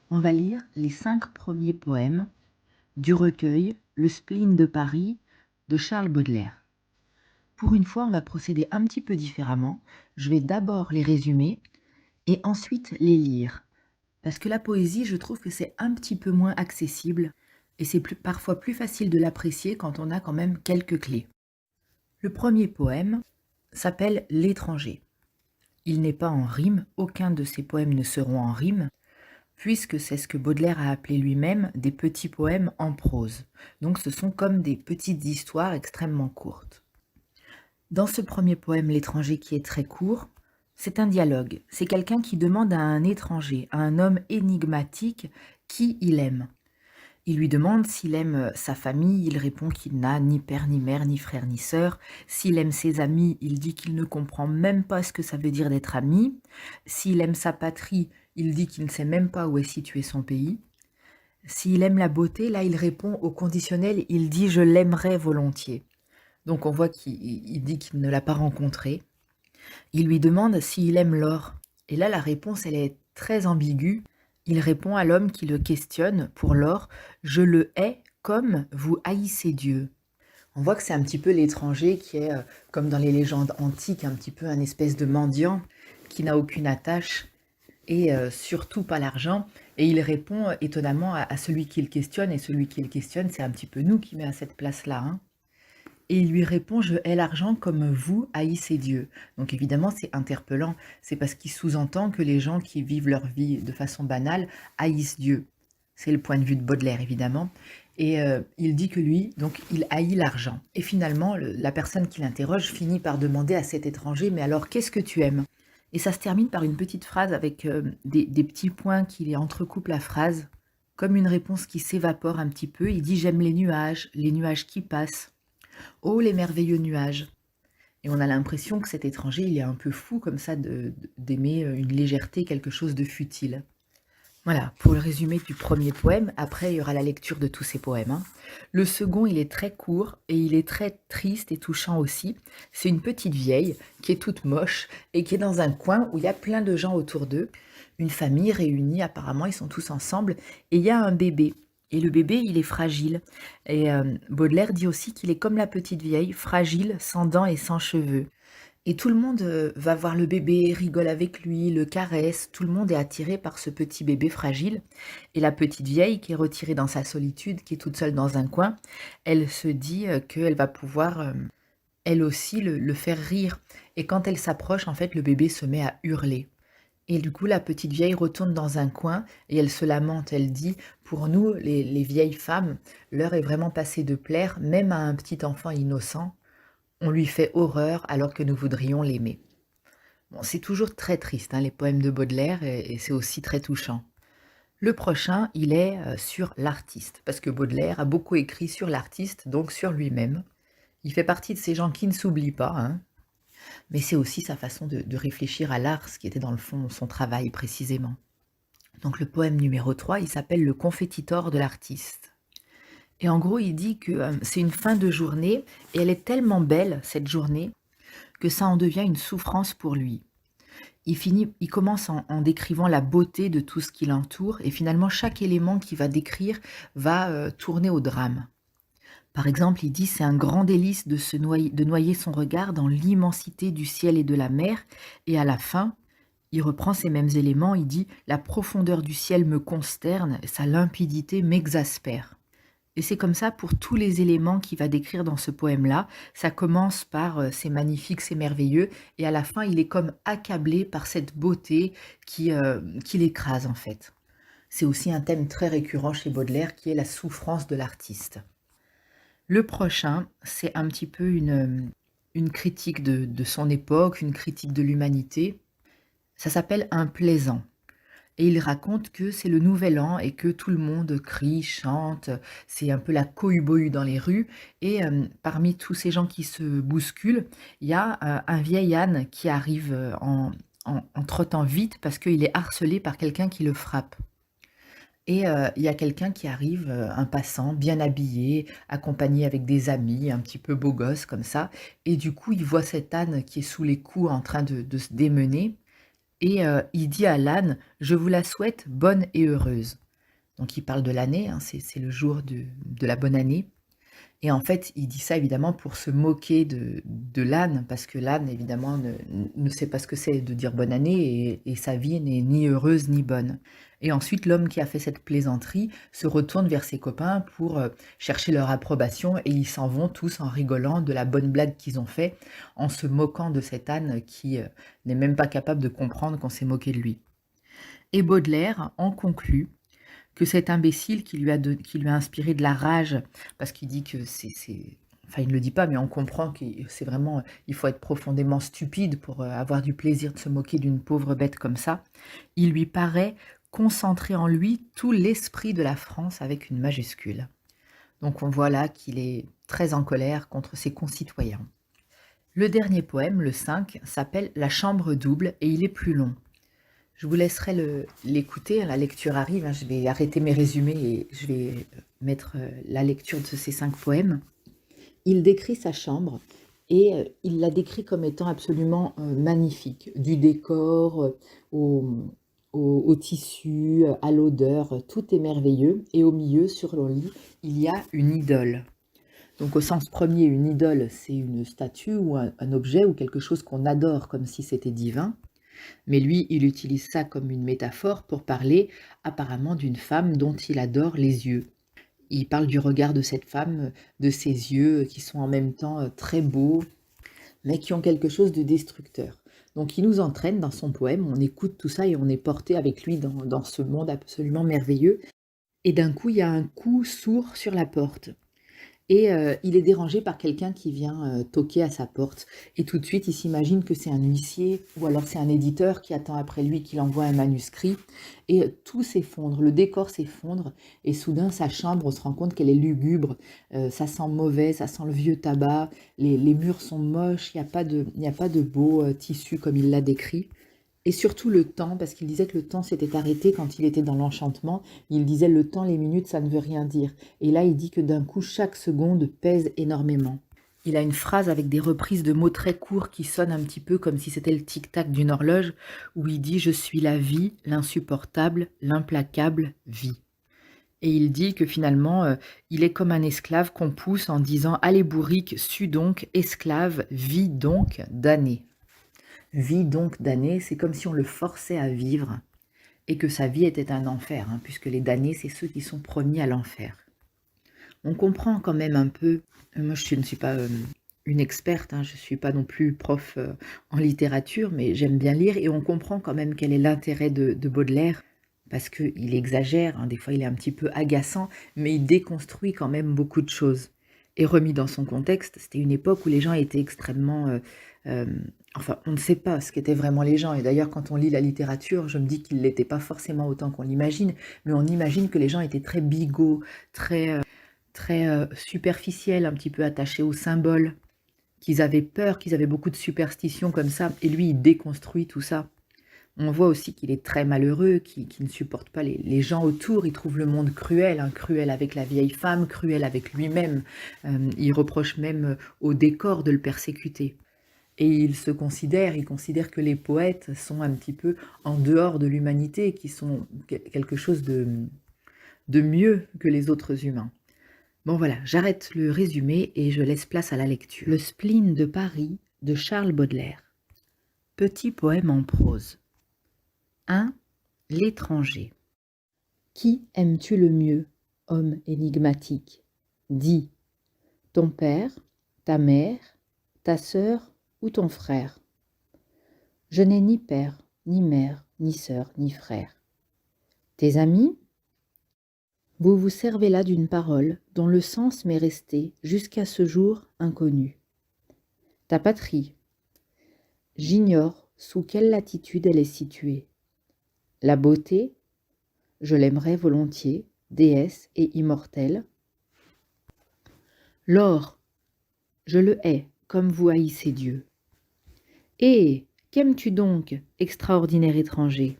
On va lire les 5 premiers poèmes du recueil Le spleen de Paris de Charles Baudelaire. Pour une fois, on va procéder un petit peu différemment. Je vais d'abord les résumer et ensuite les lire. Parce que la poésie, je trouve que c'est un petit peu moins accessible et c'est parfois plus facile de l'apprécier quand on a quand même quelques clés. Le premier poème s'appelle L'étranger. Il n'est pas en rime, aucun de ces poèmes ne seront en rime, puisque c'est ce que Baudelaire a appelé lui-même des petits poèmes en prose. Donc ce sont comme des petites histoires extrêmement courtes. Dans ce premier poème, L'étranger, qui est très court, c'est un dialogue. C'est quelqu'un qui demande à un étranger, à un homme énigmatique, qui il aime. Il lui demande s'il aime sa famille, il répond qu'il n'a ni père, ni mère, ni frère, ni sœur. S'il aime ses amis, il dit qu'il ne comprend même pas ce que ça veut dire d'être ami. S'il aime sa patrie, il dit qu'il ne sait même pas où est situé son pays. S'il aime la beauté, là, il répond au conditionnel, il dit « je l'aimerais volontiers ». Donc on voit qu'il dit qu'il ne l'a pas rencontré. Il lui demande s'il aime l'or. Et là, la réponse, elle est très ambiguë. Il répond à l'homme qui le questionne pour l'or « je le hais comme vous haïssez Dieu ». On voit que c'est un petit peu l'étranger qui est, comme dans les légendes antiques, un petit peu un espèce de mendiant qui n'a aucune attache et surtout pas l'argent. Et il répond étonnamment à celui qui le questionne, et celui qui le questionne, c'est un petit peu nous qui met à cette place-là, hein. Et il lui répond « Je hais l'argent comme vous haïssez Dieu ». Donc évidemment, c'est interpellant. C'est parce qu'il sous-entend que les gens qui vivent leur vie de façon banale haïssent Dieu. C'est le point de vue de Baudelaire, évidemment. Et il dit que lui, donc, il haït l'argent. Et finalement, la personne qui l'interroge finit par demander à cet étranger « Mais alors, qu'est-ce que tu aimes ?» Et ça se termine par une petite phrase avec des petits points qui entrecoupent la phrase, comme une réponse qui s'évapore un petit peu. Il dit « J'aime les nuages qui passent. Oh, les merveilleux nuages !» Et on a l'impression que cet étranger, il est un peu fou comme ça d'aimer une légèreté, quelque chose de futile. Voilà, pour le résumé du premier poème. Après, il y aura la lecture de tous ces poèmes, hein. Le second, il est très court et il est très triste et touchant aussi. C'est une petite vieille qui est toute moche et qui est dans un coin où il y a plein de gens autour d'eux. Une famille réunie, apparemment, ils sont tous ensemble. Et il y a un bébé. Et le bébé, il est fragile. Et Baudelaire dit aussi qu'il est comme la petite vieille, fragile, sans dents et sans cheveux. Et tout le monde va voir le bébé, rigole avec lui, le caresse. Tout le monde est attiré par ce petit bébé fragile. Et la petite vieille, qui est retirée dans sa solitude, qui est toute seule dans un coin, elle se dit qu'elle va pouvoir, elle aussi, le faire rire. Et quand elle s'approche, en fait, le bébé se met à hurler. Et du coup, la petite vieille retourne dans un coin et elle se lamente. Elle dit: «Pour nous, les vieilles femmes, l'heure est vraiment passée de plaire, même à un petit enfant innocent. On lui fait horreur alors que nous voudrions l'aimer». Bon, c'est toujours très triste, hein, les poèmes de Baudelaire, et c'est aussi très touchant. Le prochain, il est sur l'artiste, parce que Baudelaire a beaucoup écrit sur l'artiste, donc sur lui-même. Il fait partie de ces gens qui ne s'oublient pas, hein, mais c'est aussi sa façon de réfléchir à l'art, ce qui était dans le fond son travail précisément. Donc le poème numéro 3, il s'appelle Le Confetitor de l'artiste. Et en gros, il dit que c'est une fin de journée, et elle est tellement belle, cette journée, que ça en devient une souffrance pour lui. Il commence en décrivant la beauté de tout ce qui l'entoure, et finalement, chaque élément qu'il va décrire va tourner au drame. Par exemple, il dit « C'est un grand délice de noyer son regard dans l'immensité du ciel et de la mer », et à la fin, il reprend ces mêmes éléments, il dit « La profondeur du ciel me consterne, sa limpidité m'exaspère ». Et c'est comme ça pour tous les éléments qu'il va décrire dans ce poème-là. Ça commence par c'est magnifique, c'est merveilleux, et à la fin, il est comme accablé par cette beauté qui l'écrase en fait. C'est aussi un thème très récurrent chez Baudelaire qui est la souffrance de l'artiste. Le prochain, c'est un petit peu une critique de son époque, une critique de l'humanité. Ça s'appelle Un plaisant. Et il raconte que c'est le nouvel an et que tout le monde crie, chante, c'est un peu la cohue-bohue dans les rues. Et parmi tous ces gens qui se bousculent, il y a un vieil âne qui arrive en trottant vite parce qu'il est harcelé par quelqu'un qui le frappe. Et il y a quelqu'un qui arrive, un passant, bien habillé, accompagné avec des amis, un petit peu beau gosse comme ça. Et du coup, il voit cet âne qui est sous les coups en train de se démener. Et il dit à l'âne: «Je vous la souhaite bonne et heureuse». Donc il parle de l'année, hein, c'est le jour de la bonne année. Et en fait, il dit ça évidemment pour se moquer de l'âne, parce que l'âne évidemment ne sait pas ce que c'est de dire bonne année, et sa vie n'est ni heureuse ni bonne. Et ensuite, l'homme qui a fait cette plaisanterie se retourne vers ses copains pour chercher leur approbation, et ils s'en vont tous en rigolant de la bonne blague qu'ils ont fait, en se moquant de cet âne qui n'est même pas capable de comprendre qu'on s'est moqué de lui. Et Baudelaire en conclut que cet imbécile qui lui a inspiré de la rage, parce qu'il dit que enfin il ne le dit pas, mais on comprend que c'est vraiment, il faut être profondément stupide pour avoir du plaisir de se moquer d'une pauvre bête comme ça. Il lui paraît concentrer en lui tout l'esprit de la France avec une majuscule. Donc on voit là qu'il est très en colère contre ses concitoyens. Le dernier poème, le 5, s'appelle La chambre double et il est plus long. Je vous laisserai l'écouter, la lecture arrive, hein, je vais arrêter mes résumés et je vais mettre la lecture de ces 5 poèmes. Il décrit sa chambre et il la décrit comme étant absolument magnifique, du décor au tissu, à l'odeur, tout est merveilleux, et au milieu, sur le lit, il y a une idole. Donc au sens premier, une idole, c'est une statue ou un objet ou quelque chose qu'on adore comme si c'était divin. Mais lui, il utilise ça comme une métaphore pour parler apparemment d'une femme dont il adore les yeux. Il parle du regard de cette femme, de ses yeux qui sont en même temps très beaux, mais qui ont quelque chose de destructeur. Donc il nous entraîne dans son poème, on écoute tout ça et on est porté avec lui dans ce monde absolument merveilleux. Et d'un coup, il y a un coup sourd sur la porte. Et il est dérangé par quelqu'un qui vient toquer à sa porte. Et tout de suite, il s'imagine que c'est un huissier ou alors c'est un éditeur qui attend après lui qu'il envoie un manuscrit. Et tout s'effondre, le décor s'effondre. Et soudain, sa chambre, on se rend compte qu'elle est lugubre. Ça sent mauvais, ça sent le vieux tabac. Les murs sont moches, il n'y a pas de beau tissu comme il l'a décrit. Et surtout le temps, parce qu'il disait que le temps s'était arrêté quand il était dans l'enchantement. Il disait le temps, les minutes, ça ne veut rien dire. Et là, il dit que d'un coup, chaque seconde pèse énormément. Il a une phrase avec des reprises de mots très courts qui sonnent un petit peu comme si c'était le tic-tac d'une horloge, où il dit « Je suis la vie, l'insupportable, l'implacable vie ». Et il dit que finalement, il est comme un esclave qu'on pousse en disant « Allez bourrique, sue donc, esclave, vis donc, damné ». Vie donc damnée, c'est comme si on le forçait à vivre et que sa vie était un enfer, hein, puisque les damnés, c'est ceux qui sont promis à l'enfer. On comprend quand même un peu, moi je ne suis pas une experte, hein, je ne suis pas non plus prof en littérature, mais j'aime bien lire et on comprend quand même quel est l'intérêt de Baudelaire, parce qu'il exagère, hein, des fois il est un petit peu agaçant, mais il déconstruit quand même beaucoup de choses. Et remis dans son contexte, c'était une époque où les gens étaient extrêmement... enfin, on ne sait pas ce qu'étaient vraiment les gens. Et d'ailleurs, quand on lit la littérature, je me dis qu'ils ne l'étaient pas forcément autant qu'on l'imagine, mais on imagine que les gens étaient très bigots, très superficiels, un petit peu attachés aux symboles, qu'ils avaient peur, qu'ils avaient beaucoup de superstitions comme ça. Et lui, il déconstruit tout ça. On voit aussi qu'il est très malheureux, qu'il ne supporte pas les gens autour, il trouve le monde cruel, hein, cruel avec la vieille femme, cruel avec lui-même. Il reproche même au décor de le persécuter. Et il considère que les poètes sont un petit peu en dehors de l'humanité, qui sont quelque chose de mieux que les autres humains. Bon voilà, j'arrête le résumé et je laisse place à la lecture. Le spleen de Paris de Charles Baudelaire. Petit poème en prose. 1. L'étranger. Qui aimes-tu le mieux, homme énigmatique? Dis, ton père, ta mère, ta sœur ou ton frère? Je n'ai ni père, ni mère, ni sœur, ni frère. Tes amis? Vous vous servez là d'une parole dont le sens m'est resté jusqu'à ce jour inconnu. Ta patrie? J'ignore sous quelle latitude elle est située. La beauté? Je l'aimerais volontiers, déesse et immortelle. L'or? Je le hais comme vous haïssez Dieu. Et qu'aimes-tu donc, extraordinaire étranger?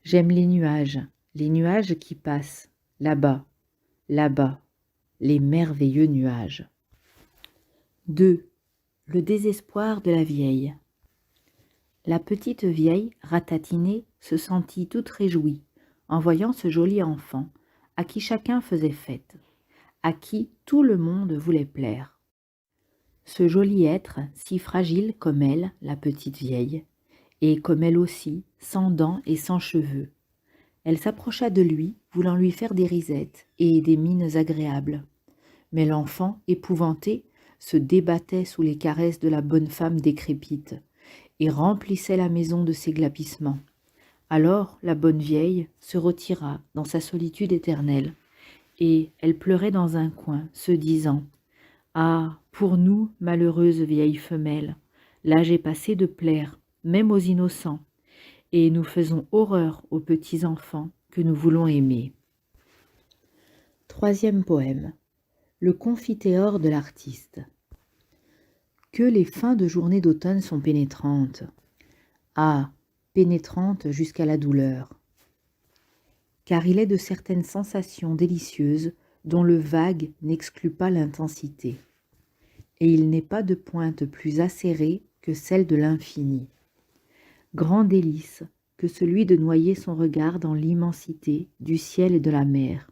J'aime les nuages qui passent, là-bas, là-bas, les merveilleux nuages. 2. Le désespoir de la vieille. La petite vieille, ratatinée, se sentit toute réjouie en voyant ce joli enfant, à qui chacun faisait fête, à qui tout le monde voulait plaire. Ce joli être, si fragile comme elle, la petite vieille, et comme elle aussi, sans dents et sans cheveux. Elle s'approcha de lui, voulant lui faire des risettes et des mines agréables. Mais l'enfant, épouvanté, se débattait sous les caresses de la bonne femme décrépite, et remplissait la maison de ses glapissements. Alors la bonne vieille se retira dans sa solitude éternelle, et elle pleurait dans un coin, se disant « Ah, pour nous, malheureuses vieilles femelles, l'âge est passé de plaire, même aux innocents, et nous faisons horreur aux petits enfants que nous voulons aimer. » Troisième poème. Le confiteor de l'artiste. Que les fins de journée d'automne sont pénétrantes. Ah, pénétrantes jusqu'à la douleur. Car il est de certaines sensations délicieuses dont le vague n'exclut pas l'intensité. Et il n'est pas de pointe plus acérée que celle de l'infini. Grand délice que celui de noyer son regard dans l'immensité du ciel et de la mer.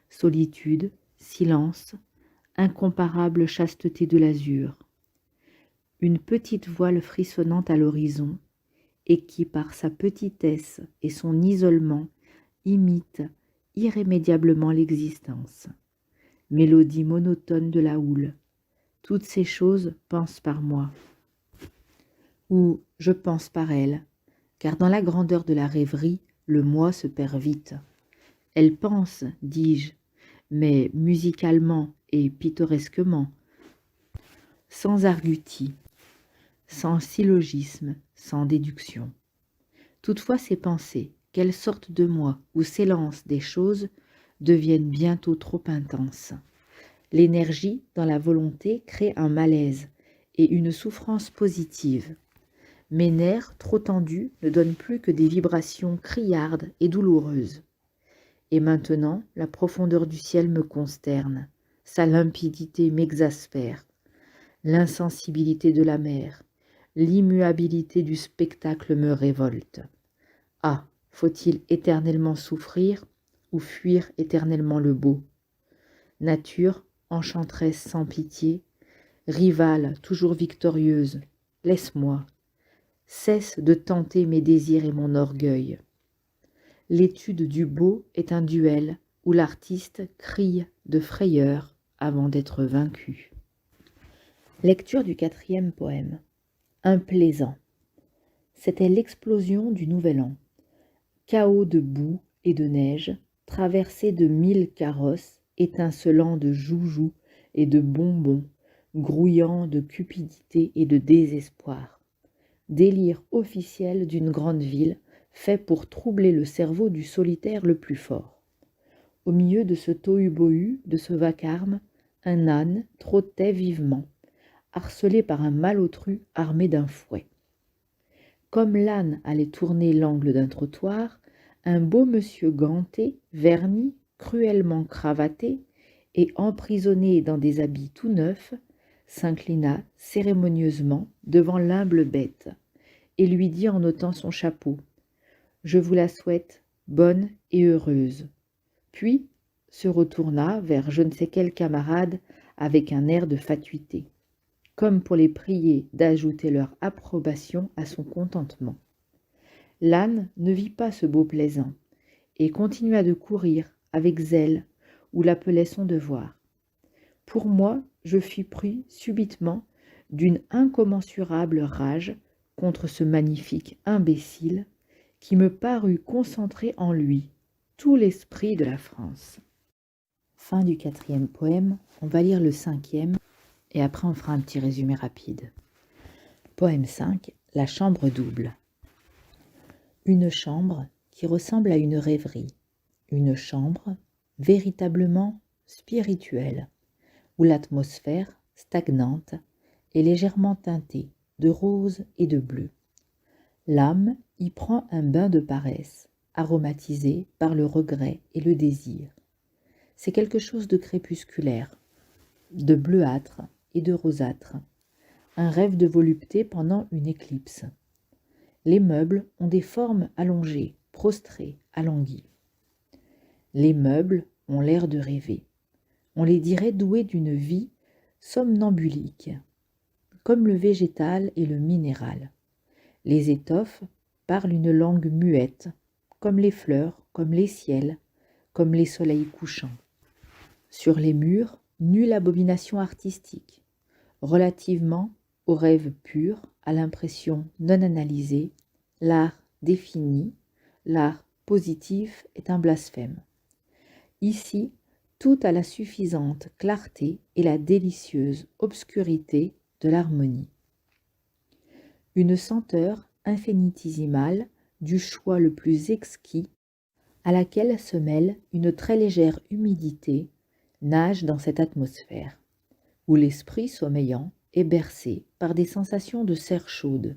Solitude, silence, incomparable chasteté de l'azur. Une petite voile frissonnante à l'horizon, et qui par sa petitesse et son isolement imite irrémédiablement l'existence. Mélodie monotone de la houle. Toutes ces choses pensent par moi. Ou je pense par elle, car dans la grandeur de la rêverie, le moi se perd vite. Elle pense, dis-je, mais musicalement et pittoresquement, sans argutie, sans syllogisme, sans déduction. Toutefois ces pensées, qu'elles sortent de moi ou s'élancent des choses, deviennent bientôt trop intenses. L'énergie dans la volonté crée un malaise et une souffrance positive. Mes nerfs, trop tendus, ne donnent plus que des vibrations criardes et douloureuses. Et maintenant, la profondeur du ciel me consterne, sa limpidité m'exaspère, l'insensibilité de la mer, l'immuabilité du spectacle me révolte. Ah, faut-il éternellement souffrir ou fuir éternellement le beau? Nature, enchanteresse sans pitié, rivale toujours victorieuse, laisse-moi, cesse de tenter mes désirs et mon orgueil. L'étude du beau est un duel où l'artiste crie de frayeur avant d'être vaincu. Lecture du quatrième poème. Un plaisant. C'était l'explosion du nouvel an. Chaos de boue et de neige, traversé de 1000 carrosses, étincelant de joujoux et de bonbons, grouillant de cupidité et de désespoir. Délire officiel d'une grande ville, fait pour troubler le cerveau du solitaire le plus fort. Au milieu de ce tohu-bohu, de ce vacarme, un âne trottait vivement, harcelé par un malotru armé d'un fouet. Comme l'âne allait tourner l'angle d'un trottoir, un beau monsieur ganté, verni, cruellement cravaté et emprisonné dans des habits tout neufs, s'inclina cérémonieusement devant l'humble bête et lui dit en ôtant son chapeau « Je vous la souhaite bonne et heureuse », puis se retourna vers je ne sais quel camarade avec un air de fatuité, comme pour les prier d'ajouter leur approbation à son contentement. L'âne ne vit pas ce beau plaisant, et continua de courir avec zèle où l'appelait son devoir. Pour moi, je fus pris subitement d'une incommensurable rage contre ce magnifique imbécile qui me parut concentrer en lui tout l'esprit de la France. Fin du quatrième poème, on va lire le cinquième, et après on fera un petit résumé rapide. Poème 5, la chambre double. Une chambre qui ressemble à une rêverie, une chambre véritablement spirituelle, où l'atmosphère, stagnante, est légèrement teintée de rose et de bleu. L'âme y prend un bain de paresse, aromatisé par le regret et le désir. C'est quelque chose de crépusculaire, de bleuâtre et de rosâtre, un rêve de volupté pendant une éclipse. Les meubles ont des formes allongées, prostrées, alanguies. Les meubles ont l'air de rêver. On les dirait doués d'une vie somnambulique, comme le végétal et le minéral. Les étoffes parlent une langue muette, comme les fleurs, comme les ciels, comme les soleils couchants. Sur les murs, nulle abomination artistique. Relativement au rêve pur, à l'impression non analysée, l'art défini, l'art positif est un blasphème. Ici, tout a la suffisante clarté et la délicieuse obscurité de l'harmonie. Une senteur infinitésimale du choix le plus exquis, à laquelle se mêle une très légère humidité, nage dans cette atmosphère, où l'esprit sommeillant est bercé par des sensations de serre chaude.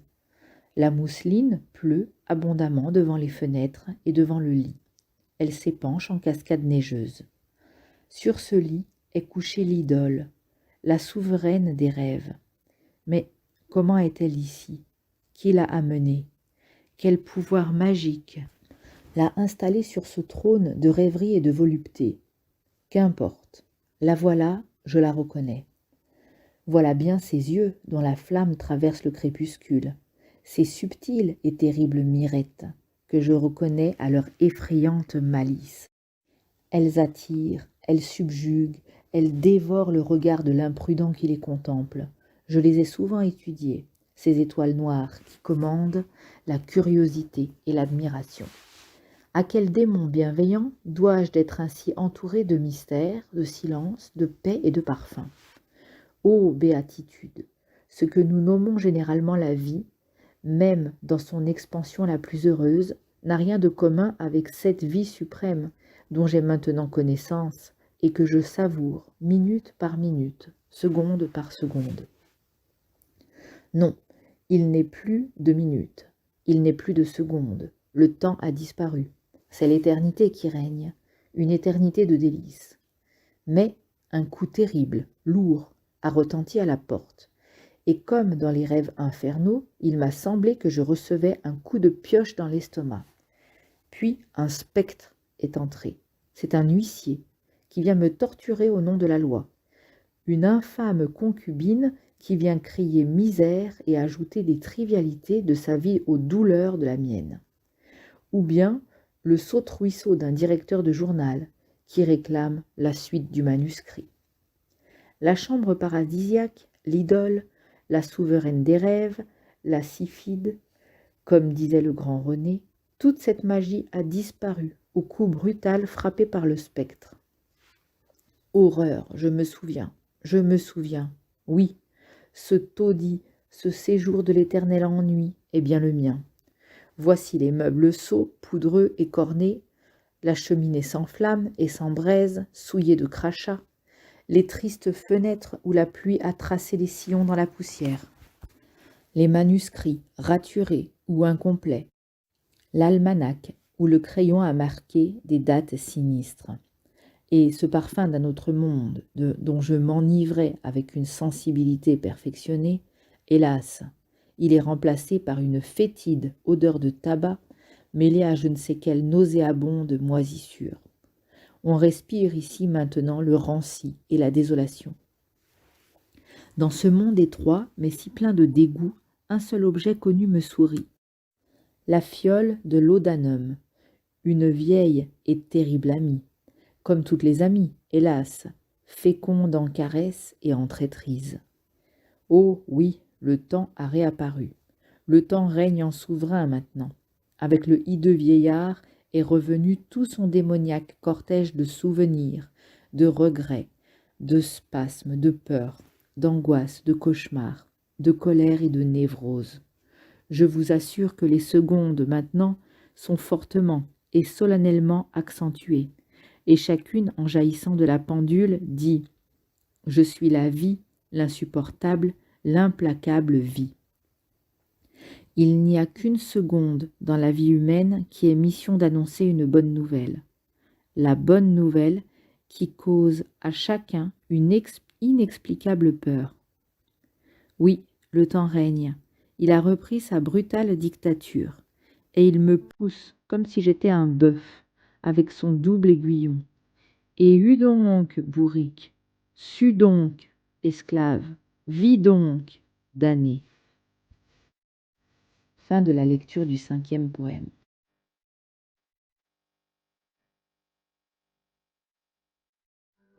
La mousseline pleut abondamment devant les fenêtres et devant le lit. Elle s'épanche en cascade neigeuse. Sur ce lit est couchée l'idole, la souveraine des rêves. Mais comment est-elle ici? Qui l'a amenée? Quel pouvoir magique l'a installée sur ce trône de rêverie et de volupté? Qu'importe, la voilà, je la reconnais. Voilà bien ses yeux dont la flamme traverse le crépuscule, ces subtiles et terribles mirettes que je reconnais à leur effrayante malice. Elles attirent, elles subjuguent, elles dévorent le regard de l'imprudent qui les contemple. Je les ai souvent étudiées, ces étoiles noires qui commandent la curiosité et l'admiration. À quel démon bienveillant dois-je d'être ainsi entouré de mystère, de silence, de paix et de parfum? Ô béatitude! Ce que nous nommons généralement la vie, même dans son expansion la plus heureuse, n'a rien de commun avec cette vie suprême dont j'ai maintenant connaissance et que je savoure minute par minute, seconde par seconde. Non, il n'est plus de minutes, il n'est plus de secondes, le temps a disparu, c'est l'éternité qui règne, une éternité de délices. Mais un coup terrible, lourd, a retenti à la porte, et comme dans les rêves infernaux, il m'a semblé que je recevais un coup de pioche dans l'estomac. Puis un spectre est entré. C'est un huissier qui vient me torturer au nom de la loi. Une infâme concubine qui vient crier misère et ajouter des trivialités de sa vie aux douleurs de la mienne. Ou bien le saute-ruisseau d'un directeur de journal qui réclame la suite du manuscrit. La chambre paradisiaque, l'idole, la souveraine des rêves, la syphide, comme disait le grand René, toute cette magie a disparu au coup brutal frappé par le spectre. Horreur, je me souviens, oui, ce taudis, ce séjour de l'éternel ennui est bien le mien. Voici les meubles sots, poudreux et cornés, la cheminée sans flamme et sans braise, souillée de crachats, les tristes fenêtres où la pluie a tracé les sillons dans la poussière, les manuscrits raturés ou incomplets, l'almanach où le crayon a marqué des dates sinistres, et ce parfum d'un autre monde dont je m'enivrais avec une sensibilité perfectionnée, hélas, il est remplacé par une fétide odeur de tabac mêlée à je ne sais quelle nauséabonde moisissure. On respire ici maintenant le ranci et la désolation. Dans ce monde étroit, mais si plein de dégoût, un seul objet connu me sourit. La fiole de laudanum, une vieille et terrible amie, comme toutes les amies, hélas, féconde en caresses et en traîtrises. Oh oui, le temps a réapparu. Le temps règne en souverain maintenant. Avec le hideux vieillard est revenu tout son démoniaque cortège de souvenirs, de regrets, de spasmes, de peurs, d'angoisses, de cauchemars, de colère et de névrose. Je vous assure que les secondes, maintenant, sont fortement et solennellement accentuées, et chacune, en jaillissant de la pendule, dit « Je suis la vie, l'insupportable, l'implacable vie ». Il n'y a qu'une seconde dans la vie humaine qui ait mission d'annoncer une bonne nouvelle. La bonne nouvelle qui cause à chacun une inexplicable peur. Oui, le temps règne. Il a repris sa brutale dictature, et il me pousse comme si j'étais un bœuf, avec son double aiguillon. Et hu donc, bourrique, su donc, esclave, vis donc, damné. Fin de la lecture du 5e poème.